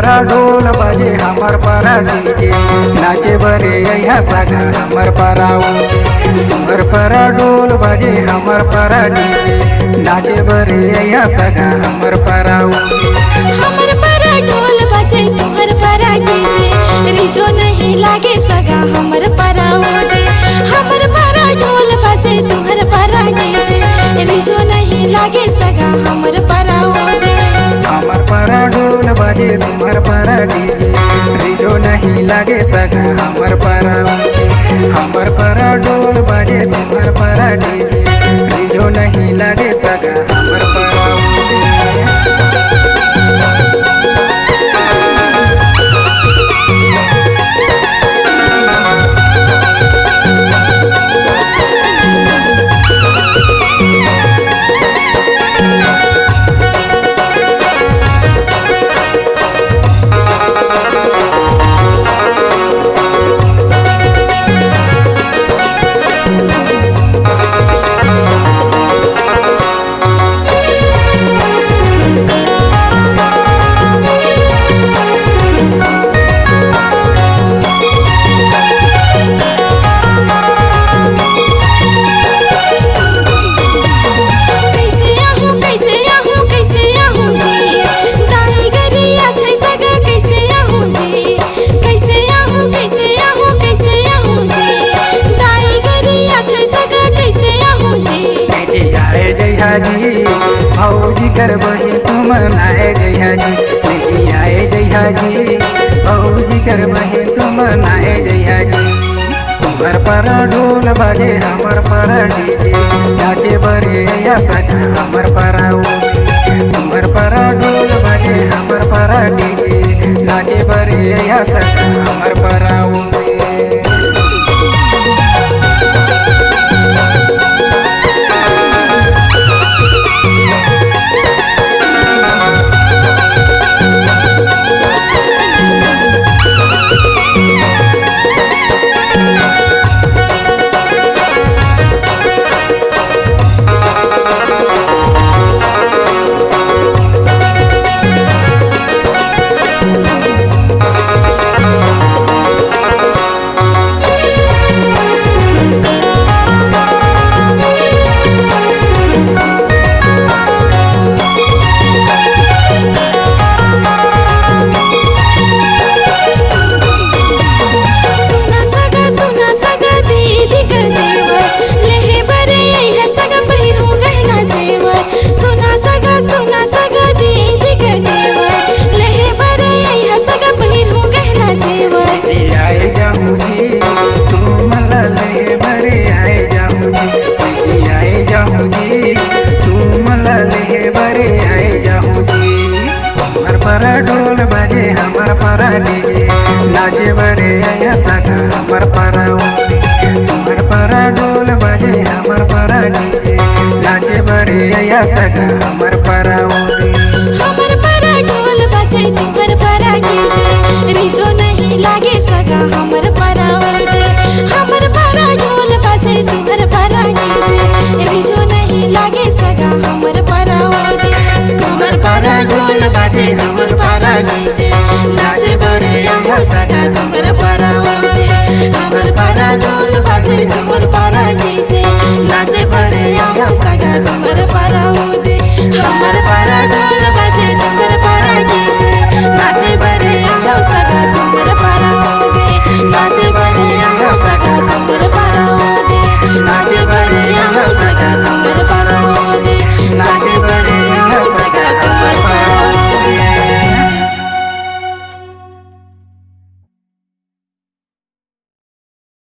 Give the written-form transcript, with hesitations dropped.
परा ढोल बजे हमर परा डीजे नाचे बरे यहाँ सगा हमर पराऊ। तुम्हर परा ढोल बजे हमर परा डीजे नाचे बरे यहाँ सगा हमर पराऊ। हमर परा ढोल बजे तुम्हर परा डीजे रिझो नहीं लागे सगा हमर पराऊ रे। हमर परा ढोल बजे तुम्हर परा डीजे रिझो नहीं लागे सगा हमर पराऊ रे। हमर परा ढोल बजे तुम्हर परा डीजे रिझो नहीं लागे सगा हमर पराऊ। हमर परा ढोल बजे तुम्हर परा डीजे रिझो नहीं लागे सगा हमर पराऊ। जी भौजी कर बही तुम नाए जया जी नहीं आए जया जी भौजी कर बही तुम नाए जया जी। तुम्हर परा ढोल बजे हमर परा डीजे नाचे बरे या सगा हमर पराऊ। तुम्हर परा ढोल बजे हमर परा डीजे नाचे बरे या सगा हमर पराऊ। परा ढोल बजे हमर परा डीजे नाचे बरे या सगा हमर पराऊ। तुम्हर परा ढोल बजे हमर परा डीजे नाचे बरे या सगा हमर पराऊ। हमर परा ढोल बजे तुम्हर परा डीजे रिझो नहीं लागे सगा हमर पराऊ रे। हमर परा ढोल बजे तुम्हर परा डीजे रिझो नहीं लागे सगा हमर पराऊ रे। हमर परा ढोल बजे हमर परा डीजे नाचे बरे यहाँ सगा हमर पराऊ रे। हमर परा ढोल बजे हमर परा डीजे नाचे बरे यहाँ सगा हमर पराऊ।